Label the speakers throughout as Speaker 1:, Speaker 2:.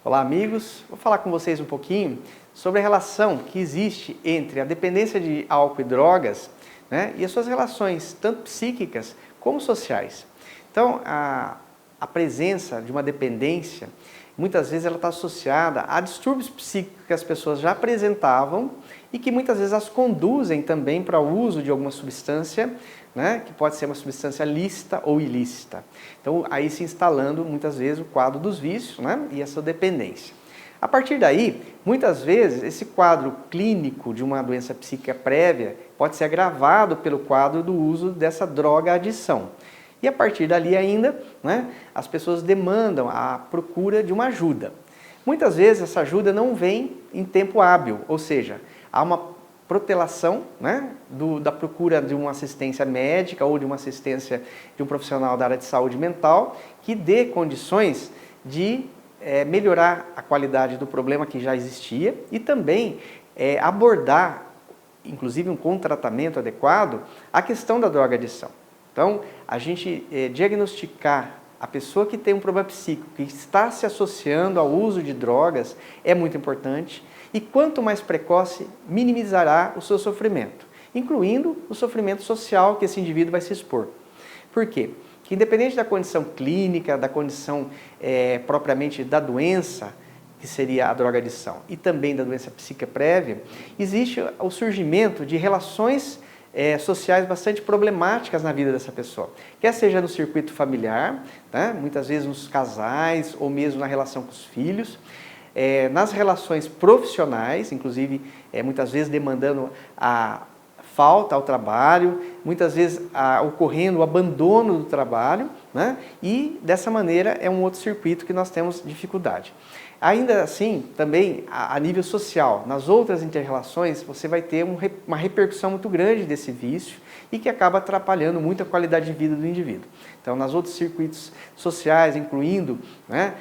Speaker 1: Olá, amigos. Vou falar com vocês um pouquinho sobre a relação que existe entre a dependência de álcool e drogas, né, e as suas relações, tanto psíquicas como sociais. Então, a presença de uma dependência, muitas vezes ela está associada a distúrbios psíquicos que as pessoas já apresentavam e que muitas vezes as conduzem também para o uso de alguma substância, né, que pode ser uma substância lícita ou ilícita. Então, aí se instalando muitas vezes o quadro dos vícios, né, e essa dependência. A partir daí, muitas vezes, esse quadro clínico de uma doença psíquica prévia pode ser agravado pelo quadro do uso dessa droga-adição. E a partir dali ainda, né, as pessoas demandam a procura de uma ajuda. Muitas vezes essa ajuda não vem em tempo hábil, ou seja, há uma protelação, né, da procura de uma assistência médica ou de uma assistência de um profissional da área de saúde mental que dê condições de melhorar a qualidade do problema que já existia e também abordar, inclusive com um tratamento adequado, a questão da droga-adição. Então, a gente diagnosticar a pessoa que tem um problema psíquico, que está se associando ao uso de drogas, é muito importante. E quanto mais precoce, minimizará o seu sofrimento, incluindo o sofrimento social que esse indivíduo vai se expor. Por quê? Que independente da condição clínica, da condição propriamente da doença, que seria a droga-adição, e também da doença psíquica prévia, existe o surgimento de relações sociais bastante problemáticas na vida dessa pessoa. Quer seja no circuito familiar, né, muitas vezes nos casais, ou mesmo na relação com os filhos, nas relações profissionais, inclusive muitas vezes demandando a falta ao trabalho, muitas vezes ocorrendo o abandono do trabalho, né? E dessa maneira é um outro circuito que nós temos dificuldade. Ainda assim, também a nível social, nas outras inter-relações, você vai ter uma repercussão muito grande desse vício e que acaba atrapalhando muito a qualidade de vida do indivíduo. Então, nos outros circuitos sociais, incluindo, né,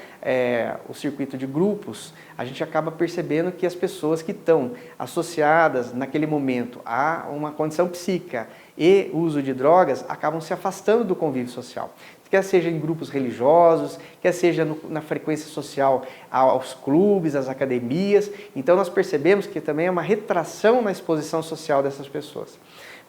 Speaker 1: o circuito de grupos, a gente acaba percebendo que as pessoas que estão associadas naquele momento a uma condição psíquica e uso de drogas acabam se afastando do convívio social. Quer seja em grupos religiosos, quer seja na frequência social aos clubes, às academias. Então nós percebemos que também é uma retração na exposição social dessas pessoas.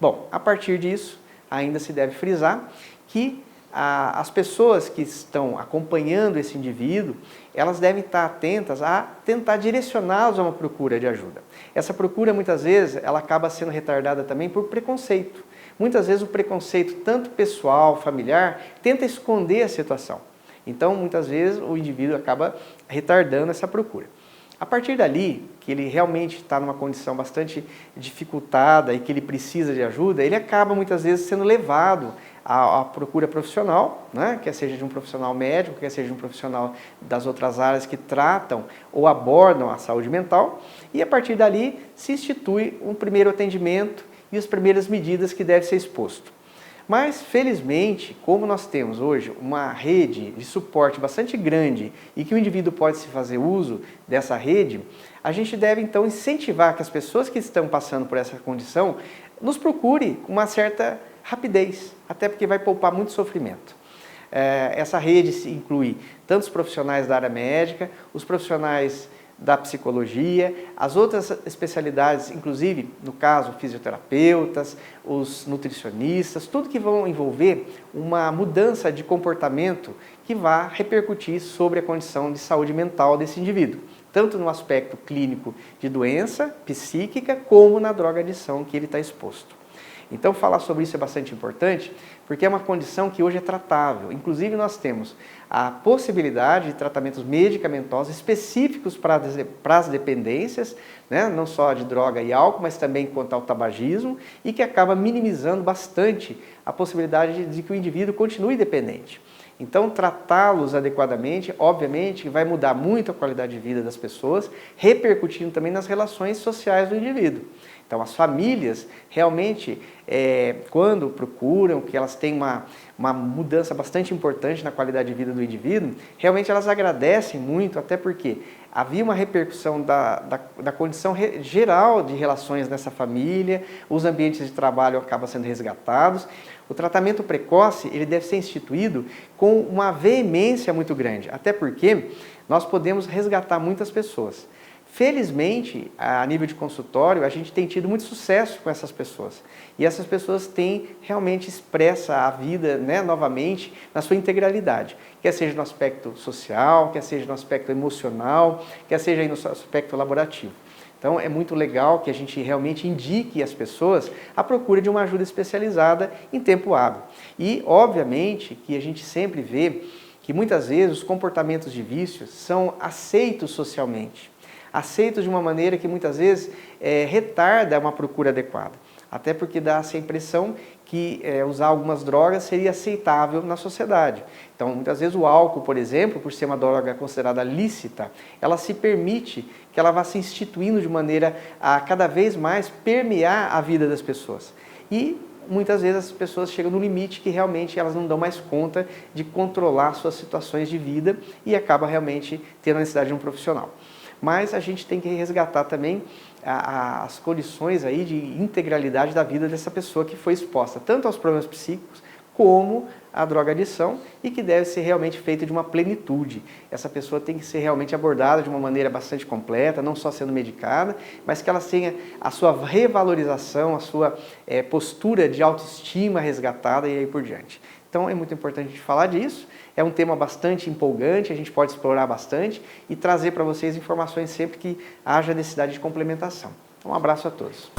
Speaker 1: Bom, a partir disso, ainda se deve frisar que as pessoas que estão acompanhando esse indivíduo, elas devem estar atentas a tentar direcioná-los a uma procura de ajuda. Essa procura, muitas vezes, ela acaba sendo retardada também por preconceito. Muitas vezes o preconceito, tanto pessoal, familiar, tenta esconder a situação. Então, muitas vezes, o indivíduo acaba retardando essa procura. A partir dali, que ele realmente está numa condição bastante dificultada e que ele precisa de ajuda, ele acaba muitas vezes sendo levado à procura profissional, né? Quer seja de um profissional médico, quer seja de um profissional das outras áreas que tratam ou abordam a saúde mental, e a partir dali se institui um primeiro atendimento e as primeiras medidas que devem ser exposto. Mas, felizmente, como nós temos hoje uma rede de suporte bastante grande e que o indivíduo pode se fazer uso dessa rede, a gente deve então incentivar que as pessoas que estão passando por essa condição nos procurem com uma certa rapidez, até porque vai poupar muito sofrimento. Essa rede inclui tanto os profissionais da área médica, os profissionais da psicologia, as outras especialidades, inclusive, no caso, fisioterapeutas, os nutricionistas, tudo que vão envolver uma mudança de comportamento que vá repercutir sobre a condição de saúde mental desse indivíduo, tanto no aspecto clínico de doença psíquica, como na droga-adição que ele está exposto. Então, falar sobre isso é bastante importante, porque é uma condição que hoje é tratável. Inclusive, nós temos a possibilidade de tratamentos medicamentosos específicos para as dependências, né? Não só de droga e álcool, mas também quanto ao tabagismo, e que acaba minimizando bastante a possibilidade de que o indivíduo continue dependente. Então, tratá-los adequadamente, obviamente, vai mudar muito a qualidade de vida das pessoas, repercutindo também nas relações sociais do indivíduo. Então, as famílias, realmente, quando procuram, que elas têm uma mudança bastante importante na qualidade de vida do indivíduo, realmente elas agradecem muito, até porque havia uma repercussão da condição geral de relações nessa família, os ambientes de trabalho acabam sendo resgatados. O tratamento precoce ele deve ser instituído com uma veemência muito grande, até porque nós podemos resgatar muitas pessoas. Felizmente, a nível de consultório, a gente tem tido muito sucesso com essas pessoas. E essas pessoas têm realmente expressa a vida, né, novamente na sua integralidade. Quer seja no aspecto social, quer seja no aspecto emocional, quer seja aí no aspecto laborativo. Então é muito legal que a gente realmente indique as pessoas à procura de uma ajuda especializada em tempo hábil. E, obviamente, que a gente sempre vê que muitas vezes os comportamentos de vícios são aceitos socialmente. Aceitos de uma maneira que muitas vezes retarda uma procura adequada. Até porque dá essa impressão que usar algumas drogas seria aceitável na sociedade. Então, muitas vezes o álcool, por exemplo, por ser uma droga considerada lícita, ela se permite que ela vá se instituindo de maneira a cada vez mais permear a vida das pessoas. E muitas vezes as pessoas chegam no limite que realmente elas não dão mais conta de controlar suas situações de vida e acaba realmente tendo a necessidade de um profissional. Mas a gente tem que resgatar também as condições aí de integralidade da vida dessa pessoa que foi exposta tanto aos problemas psíquicos como à drogadição e que deve ser realmente feita de uma plenitude. Essa pessoa tem que ser realmente abordada de uma maneira bastante completa, não só sendo medicada, mas que ela tenha a sua revalorização, a sua postura de autoestima resgatada e aí por diante. Então é muito importante a gente falar disso, é um tema bastante empolgante, a gente pode explorar bastante e trazer para vocês informações sempre que haja necessidade de complementação. Um abraço a todos.